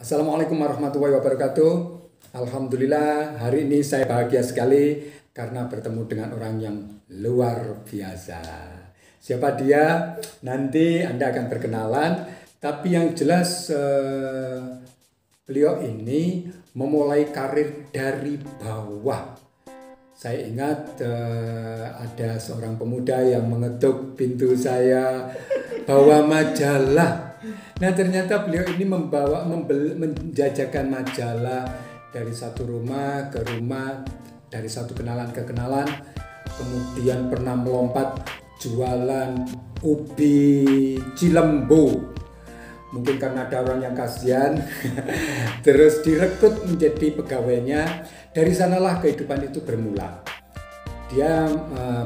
Assalamualaikum warahmatullahi wabarakatuh. Alhamdulillah hari ini saya bahagia sekali karena bertemu dengan orang yang luar biasa. Siapa dia? Nanti Anda akan berkenalan. Tapi yang jelas beliau ini memulai karir dari bawah. Saya ingat ada seorang pemuda yang mengetuk pintu saya bawa majalah. Nah ternyata beliau ini menjajakan majalah dari satu rumah ke rumah, dari satu kenalan ke kenalan, kemudian pernah melompat jualan ubi Cilembu. Mungkin karena ada orang yang kasihan, terus direkrut menjadi pegawainya. Dari sanalah kehidupan itu bermula. Dia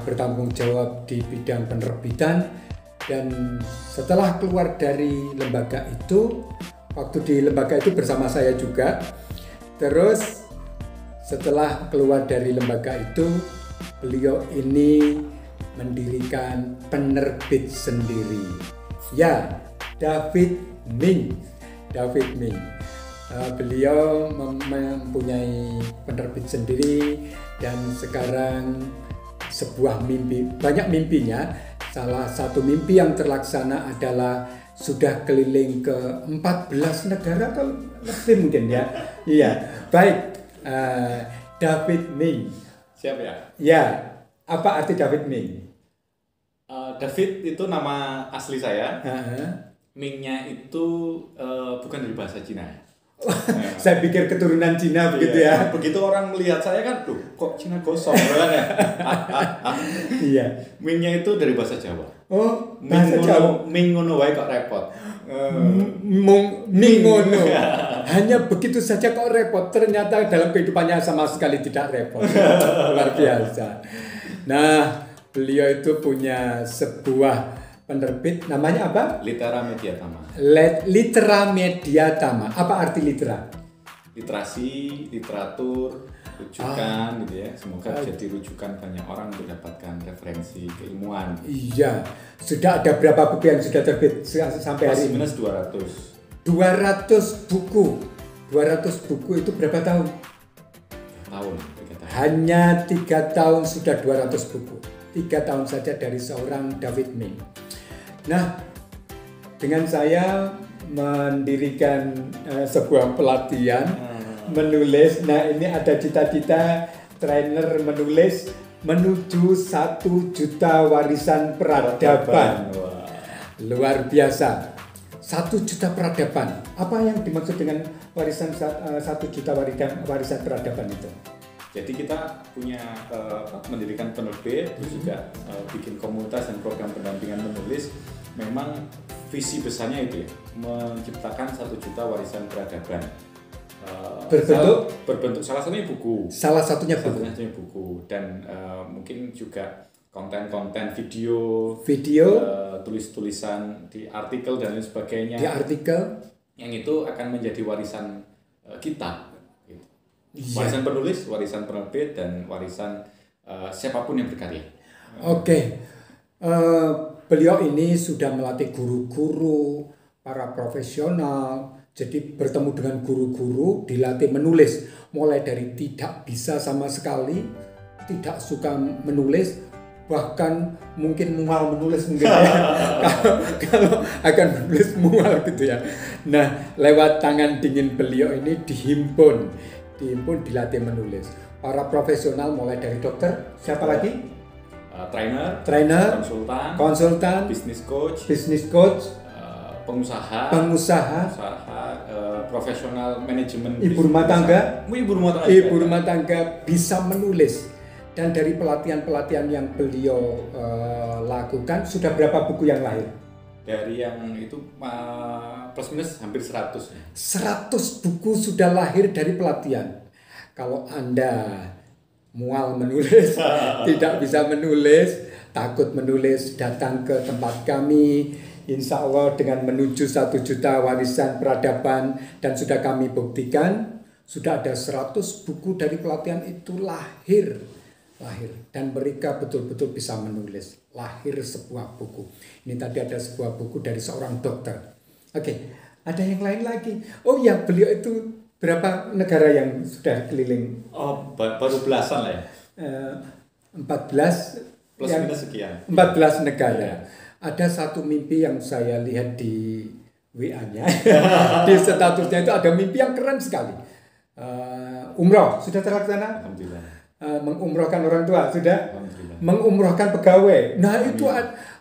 bertanggung jawab di bidang penerbitan. Dan setelah keluar dari lembaga itu, waktu di lembaga itu bersama saya juga. Terus setelah keluar dari lembaga itu, beliau ini mendirikan penerbit sendiri. Ya, David Ming. Beliau mempunyai penerbit sendiri dan sekarang sebuah mimpi, banyak mimpinya. Salah satu mimpi yang terlaksana adalah sudah keliling ke 14 negara atau lebih mungkin ya. Iya, baik. David Ming. Siap ya? Ya, apa arti David Ming? David itu nama asli saya. Uh-huh. Mingnya itu bukan dari bahasa Cina. Saya pikir keturunan Cina begitu ya. Begitu orang melihat saya kan, tuh kok Cina gosong kan ya? Iya. Mingnya itu dari bahasa Jawa. Oh, bahasa Jawa. Ming ngono wae kok repot. Mingono. Hanya begitu saja kok repot. Ternyata dalam kehidupannya sama sekali tidak repot. Luar biasa. Nah, beliau itu punya sebuah penerbit, namanya apa? Litera Media Tama. Litera Media Tama. Apa arti litera? Literasi, literatur, rujukan gitu ya. Semoga jadi rujukan banyak orang untuk mendapatkan referensi keilmuan. Iya. Sudah ada berapa buku yang sudah terbit sampai hari ini? Minus 200. 200 buku. 200 buku itu berapa tahun? 3 tahun. Hanya 3 tahun sudah 200 buku. 3 tahun saja dari seorang David Ming. Nah, dengan saya mendirikan sebuah pelatihan menulis. Nah, ini ada cita-cita trainer menulis menuju 1 juta warisan peradaban. Luar biasa. 1 juta peradaban. Apa yang dimaksud dengan warisan 1 juta warisan peradaban itu? Jadi kita punya mendirikan penerbit, terus juga bikin komunitas dan program pendampingan menulis. Memang visi besarnya itu ya, menciptakan 1 juta warisan peradaban. Berbentuk salah satunya buku. Salah satunya buku dan mungkin juga konten-konten video, tulis-tulisan di artikel dan lain sebagainya. Di artikel yang itu akan menjadi warisan kita. Iya. Warisan penulis, warisan penerbit, dan warisan siapapun yang berkarya. Oke. Beliau ini sudah melatih guru-guru, para profesional. Jadi bertemu dengan guru-guru, dilatih menulis. Mulai dari tidak bisa sama sekali, tidak suka menulis, bahkan mungkin mual menulis mungkin ya. kalau akan menulis mual gitu ya. Nah, lewat tangan dingin beliau ini dihimpun, dilatih menulis. Para profesional mulai dari dokter, siapa lagi? Trainer, konsultan, business coach, pengusaha, profesional manajemen, ibu rumah tangga bisa menulis. Dan dari pelatihan-pelatihan yang beliau lakukan, sudah berapa buku yang lahir? Dari yang itu plus minus hampir 100. 100 buku sudah lahir dari pelatihan. Kalau Anda mual menulis, tidak bisa menulis, takut menulis, datang ke tempat kami. Insya Allah dengan menuju 1 juta warisan peradaban, dan sudah kami buktikan, sudah ada 100 buku dari pelatihan itu lahir. Dan mereka betul-betul bisa menulis. Lahir sebuah buku. Ini tadi ada sebuah buku dari seorang dokter. Oke, Ada yang lain lagi. Oh ya, beliau itu berapa negara yang sudah keliling? Oh, baru belasan lah ya. 14 Plus yang minus sekian. 14 negara. Iya. Ada satu mimpi yang saya lihat di WA-nya. Di statusnya itu ada mimpi yang keren sekali. Umroh sudah terlaksana? Alhamdulillah. Mengumrohkan orang tua sudah? Alhamdulillah. Mengumrohkan pegawai. Nah, itu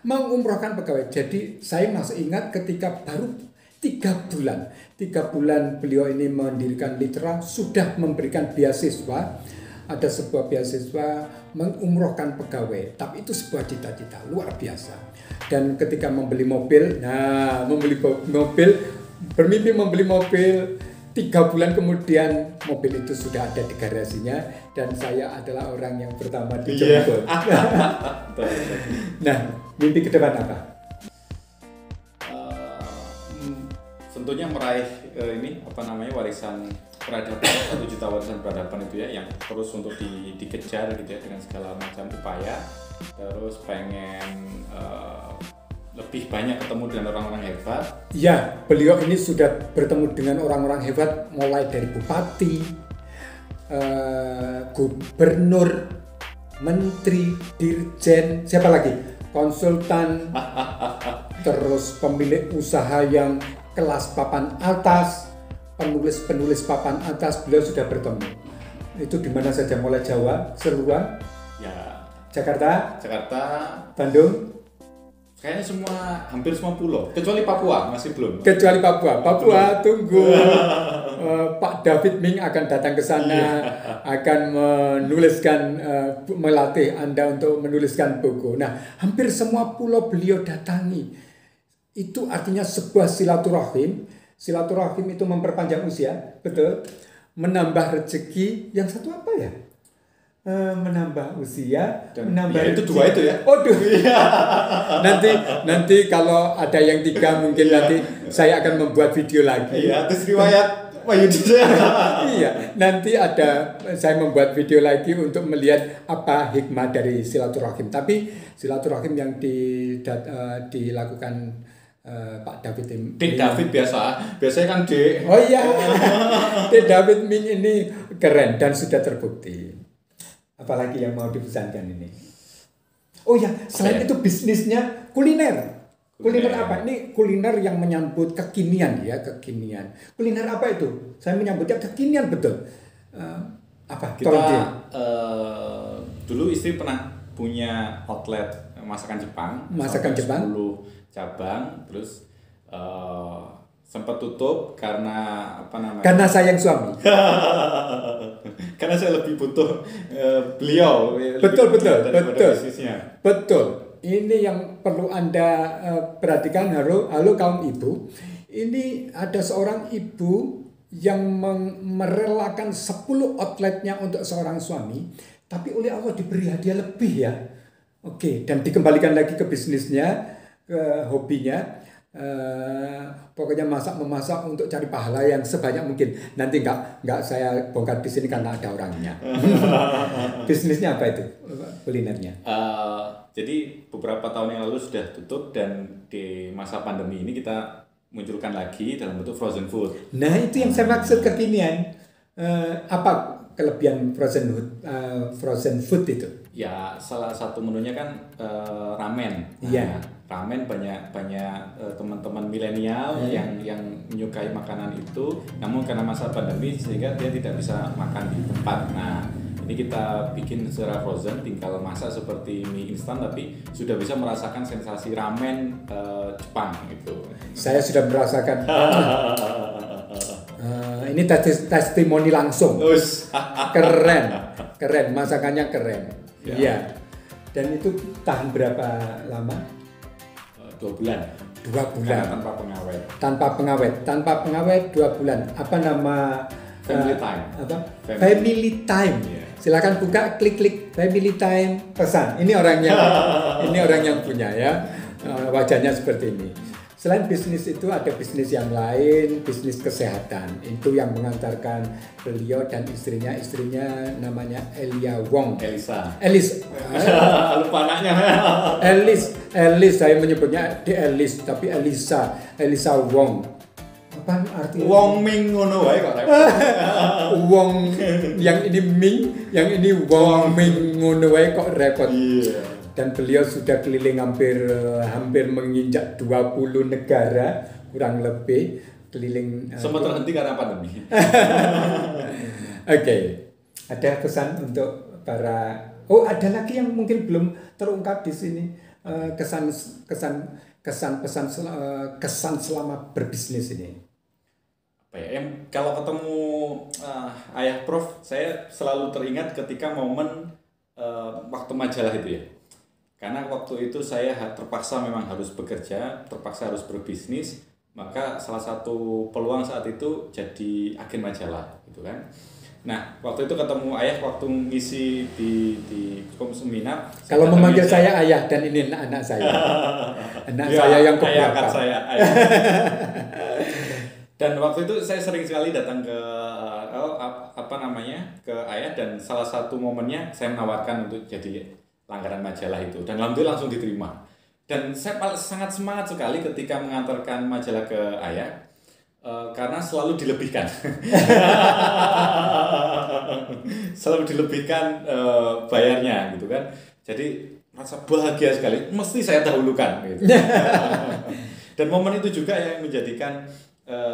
mengumrohkan pegawai. Jadi saya masih ingat ketika baru 3 bulan. 3 bulan beliau ini mendirikan Litera, sudah memberikan beasiswa. Ada sebuah beasiswa mengumrohkan pegawai, tapi itu sebuah cita-cita luar biasa. Dan ketika membeli mobil, bermimpi membeli mobil, 3 bulan kemudian mobil itu sudah ada di garasinya dan saya adalah orang yang pertama dijemput. Nah, mimpi ke depan apa? Tentunya meraih warisan peradaban, 1 juta warisan peradaban itu ya, yang terus untuk dikejar gitu ya dengan segala macam upaya. Terus pengen lebih banyak ketemu dengan orang-orang hebat. Ya, beliau ini sudah bertemu dengan orang-orang hebat mulai dari bupati, gubernur, menteri, dirjen, siapa lagi? Konsultan, terus pemilik usaha yang kelas papan atas, penulis papan atas, beliau sudah bertemu. Itu di mana saja, mulai Jawa, seluruhan? Ya. Jakarta, Bandung, kayaknya hampir semua pulau, kecuali Papua masih belum. Kecuali Papua tunggu. Pak David Ming akan datang ke sana, akan melatih Anda untuk menuliskan buku. Nah, hampir semua pulau beliau datangi. Itu artinya sebuah silaturahim. Silaturahim itu memperpanjang usia, betul. Menambah rezeki. Yang satu apa ya? Menambah usia, menambah ya, itu rezeki. 2 itu ya. Oh, nanti kalau ada yang 3 mungkin nanti saya akan membuat video lagi. Iya, terus riwayat Iya, nanti saya membuat video lagi untuk melihat apa hikmah dari silaturahim. Tapi silaturahim yang dilakukan Pak David Ming. David biasanya kan D. Oh iya, David Ming ini keren dan sudah terbukti. Apalagi yang mau dipesankan ini? Oh ya, selain itu bisnisnya kuliner. Kuliner apa? Ini kuliner yang menyambut kekinian ya, kekinian. Kuliner apa itu? Saya menyambutnya kekinian betul. Apa? Kita dulu istri pernah punya outlet masakan Jepang. Masakan Jepang. 10 cabang, terus sempat tutup karena Karena sayang suami. Karena saya lebih butuh beliau. Betul. Bisnisnya. Betul. Ini yang perlu Anda perhatikan. Halo kaum ibu. Ini ada seorang ibu yang merelakan 10 outletnya untuk seorang suami, tapi oleh Allah diberi hadiah lebih ya. Oke, dan dikembalikan lagi ke bisnisnya, ke hobinya. Pokoknya memasak untuk cari pahala yang sebanyak mungkin. Nanti nggak saya bongkar di sini karena ada orangnya. Bisnisnya apa itu kulinernya? Jadi beberapa tahun yang lalu sudah tutup dan di masa pandemi ini kita munculkan lagi dalam bentuk frozen food. Nah, itu yang saya maksud kekinian. Apa kelebihan frozen food itu? Ya, salah satu menunya kan ramen. Iya. Ramen banyak teman-teman milenial yang menyukai makanan itu, namun karena masa pandemi sehingga dia tidak bisa makan di tempat. Nah, ini kita bikin secara frozen, tinggal masak seperti mie instan, tapi sudah bisa merasakan sensasi ramen Jepang gitu. Saya sudah merasakan. Ini testimoni langsung. Keren, masakannya keren. Iya. Dan itu tahan berapa lama? 2 bulan. 2 bulan. Tanpa pengawet. Tanpa pengawet 2 bulan. Apa nama? Family time. Apa? Family time. Yeah. Silakan buka, klik family time, pesan. Ini orang yang punya ya. Wajahnya seperti ini. Selain bisnis itu ada bisnis yang lain, bisnis kesehatan. Itu yang mengantarkan beliau dan istrinya namanya Elia Wong. Elis. Lupa anaknya. Elis, saya menyebutnya di Elis, tapi Elisa Wong. Apa artinya? Wong Ming ngono wae kok repot. Wong yang ini Ming, yang ini Wong Ming ngono wae kok repot. Iya. Dan beliau sudah keliling hampir menginjak 20 negara kurang lebih keliling. Sempat terhenti karena pandemi. Oke. Ada pesan untuk para ada lagi yang mungkin belum terungkap di sini. Kesan selama berbisnis ini. Apa ya? Yang kalau ketemu ayah Prof, saya selalu teringat ketika momen waktu majalah itu ya. Karena waktu itu saya terpaksa memang harus bekerja, terpaksa harus berbisnis, maka salah satu peluang saat itu jadi agen majalah, gitu kan. Nah, waktu itu ketemu ayah waktu ngisi di seminar. Kalau memanggil saya ayah dan ini anak saya. Anak ya, saya yang keberapa. Saya, ayah. Dan waktu itu saya sering sekali datang ke ke ayah, dan salah satu momennya saya menawarkan untuk jadi langganan majalah itu, dan alhamdulillah langsung diterima. Dan saya sangat semangat sekali ketika mengantarkan majalah ke ayah, karena selalu dilebihkan. Selalu dilebihkan bayarnya gitu kan. Jadi rasa bahagia sekali, mesti saya dahulukan gitu. Dan momen itu juga yang menjadikan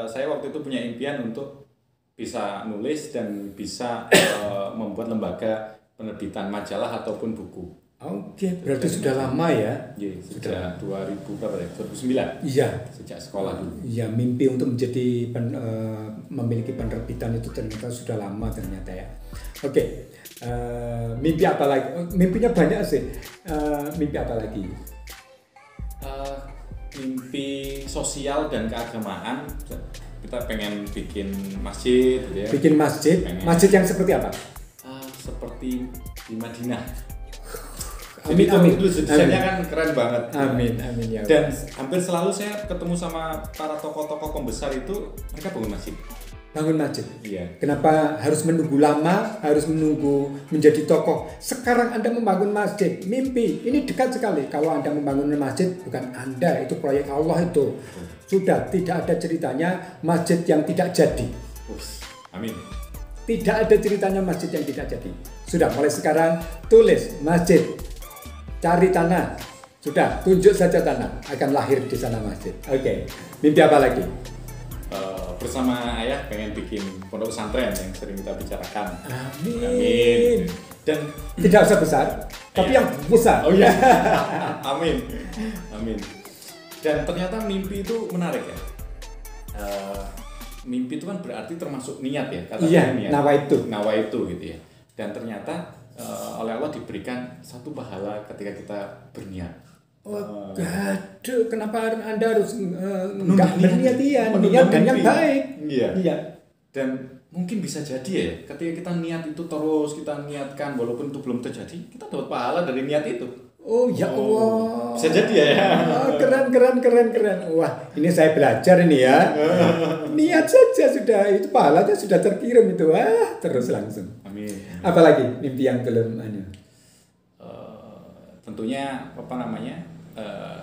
saya waktu itu punya impian untuk bisa nulis dan bisa membuat lembaga penerbitan majalah ataupun buku. Oke, berarti sudah lama ya? Iya, sejak 2009. Iya. Sejak sekolah dulu. Iya, mimpi untuk menjadi memiliki penerbitan itu ternyata sudah lama ternyata ya. Oke, mimpi apa lagi? Mimpinya banyak sih. Mimpi apa lagi? Mimpi sosial dan keagamaan. Kita pengen bikin masjid, gitu ya. Bikin masjid. Masjid yang seperti apa? Seperti di Madinah. Amin, jadi amin. Itu desainnya kan keren banget. Amin, amin ya. Dan hampir selalu saya ketemu sama para tokoh-tokoh pembesar itu, mereka bangun masjid. Bangun masjid. Iya. Kenapa harus menunggu lama? Harus menunggu menjadi tokoh? Sekarang Anda membangun masjid, mimpi. Ini dekat sekali. Kalau Anda membangun masjid, bukan Anda, itu proyek Allah itu. Sudah tidak ada ceritanya masjid yang tidak jadi. Amin. Tidak ada ceritanya masjid yang tidak jadi. Sudah mulai sekarang tulis masjid. Cari tanah, sudah tunjuk saja tanah, akan lahir di sana masjid. Oke, mimpi apa lagi? Bersama ayah pengen bikin pondok pesantren yang sering kita bicarakan. Amin. Amin. Dan tidak usah besar, tapi yang besar. Oh iya. Amin. Amin. Dan ternyata mimpi itu menarik ya. Mimpi itu kan berarti termasuk niat ya, kata iya, niat. Nawa itu gitu ya. Dan ternyata oleh Allah diberikan satu pahala ketika kita berniat. Gaduh, kenapa Anda harus enggak berniat niat dan yang baik? Iya. Dan mungkin bisa jadi ya, ketika kita niat itu terus kita niatkan walaupun itu belum terjadi, kita dapat pahala dari niat itu. Oh ya Allah. Bisa jadi ya. Keren. Wah, ini saya belajar ini ya. Niat saja sudah, itu pahalanya sudah terkirim itu. Terus langsung. Amin. Apalagi mimpi yang belum tentunya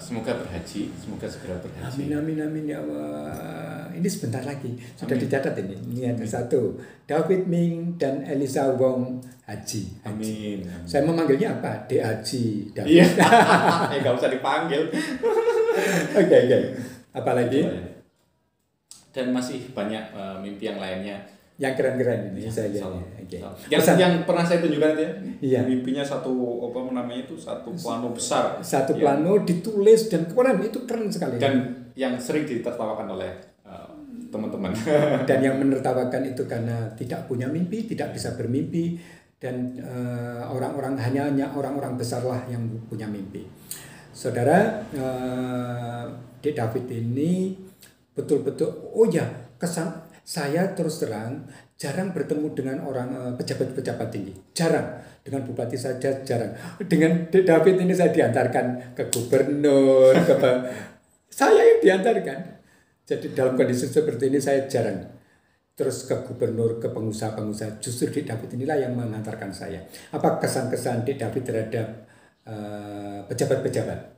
semoga berhaji, semoga segera berhaji. Amin ya Allah. Ini sebentar lagi sudah dicatat ini. Ini ada satu, David Ming dan Elisa Wong haji. Amin. Saya memanggilnya apa? Dek Haji David. Iya. Nggak usah dipanggil. Oke. Apalagi? Dan masih banyak mimpi yang lainnya. Yang keren-keren ini saya lihat. Okay. Yang pernah saya tunjukkan itu ya. Iya. Mimpinya satu plano besar. Satu plano ditulis dan keren, itu keren sekali. Dan yang sering ditertawakan oleh teman-teman. Dan yang menertawakan itu karena tidak punya mimpi, tidak bisa bermimpi, dan hanya orang-orang besarlah yang punya mimpi. Saudara, Dek David ini betul-betul, kesan saya terus terang jarang bertemu dengan orang pejabat-pejabat tinggi, jarang. Dengan bupati saja jarang. Dengan Dek David ini saya diantarkan ke gubernur, saya yang diantarkan. Jadi dalam kondisi seperti ini saya jarang. Terus ke gubernur, ke pengusaha-pengusaha, justru Dek David inilah yang mengantarkan saya. Apa kesan-kesan Dek David terhadap pejabat-pejabat?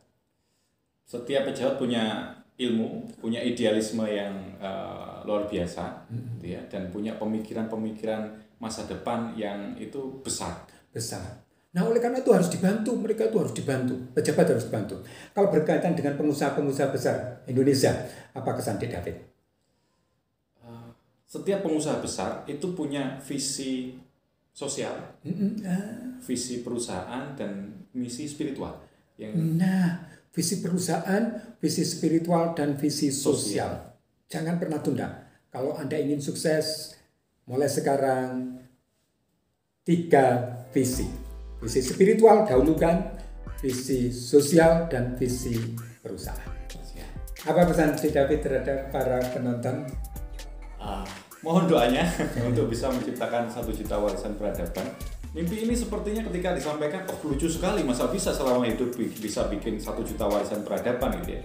Setiap pejabat punya ilmu, punya idealisme yang luar biasa, gitu ya, dan punya pemikiran-pemikiran masa depan yang itu besar. Nah, oleh karena itu harus dibantu, mereka itu harus dibantu, pejabat harus dibantu. Kalau berkaitan dengan pengusaha-pengusaha besar Indonesia, apa kesan Dik David? Setiap pengusaha besar itu punya visi sosial, visi perusahaan, dan misi spiritual. Nah, visi perusahaan, visi spiritual, dan visi sosial. Jangan pernah tunda. Kalau Anda ingin sukses, mulai sekarang 3 visi. Visi spiritual dahulukan, visi sosial, dan visi perusahaan. Apa pesan Dik David terhadap para penonton? Mohon doanya untuk bisa menciptakan 1 juta warisan peradaban. Mimpi ini sepertinya ketika disampaikan, lucu sekali, masa bisa selama hidup bisa bikin 1 juta warisan peradaban gitu ya.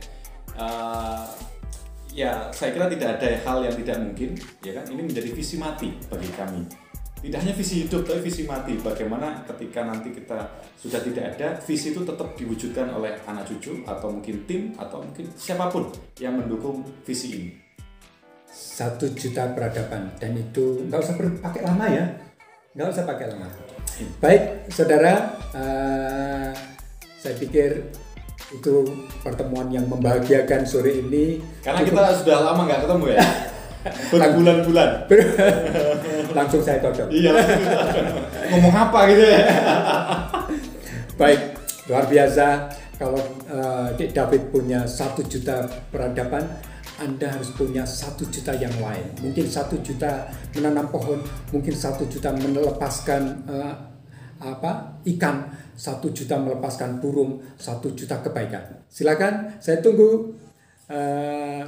Ya saya kira tidak ada hal yang tidak mungkin, ya kan. Ini menjadi visi mati bagi kami. Tidak hanya visi hidup, tapi visi mati. Bagaimana ketika nanti kita sudah tidak ada, visi itu tetap diwujudkan oleh anak cucu atau mungkin tim atau mungkin siapapun yang mendukung visi ini. 1 juta peradaban, dan itu nggak usah pakai lama ya, nggak usah pakai lama. Baik saudara, saya pikir itu pertemuan yang membahagiakan sore ini. Karena kita sudah lama nggak ketemu ya, berbulan-bulan. Langsung saya cocok. Iya, ngomong apa gitu ya. Baik, luar biasa. Kalau Dik David punya 1 juta peradaban, Anda harus punya 1 juta yang lain. Mungkin 1 juta menanam pohon, mungkin 1 juta melepaskan ikan, 1 juta melepaskan burung, 1 juta kebaikan. Silakan, saya tunggu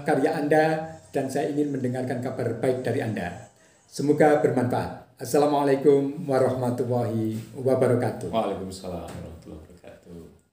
karya Anda dan saya ingin mendengarkan kabar baik dari Anda. Semoga bermanfaat. Assalamualaikum warahmatullahi wabarakatuh. Waalaikumsalam warahmatullahi wabarakatuh.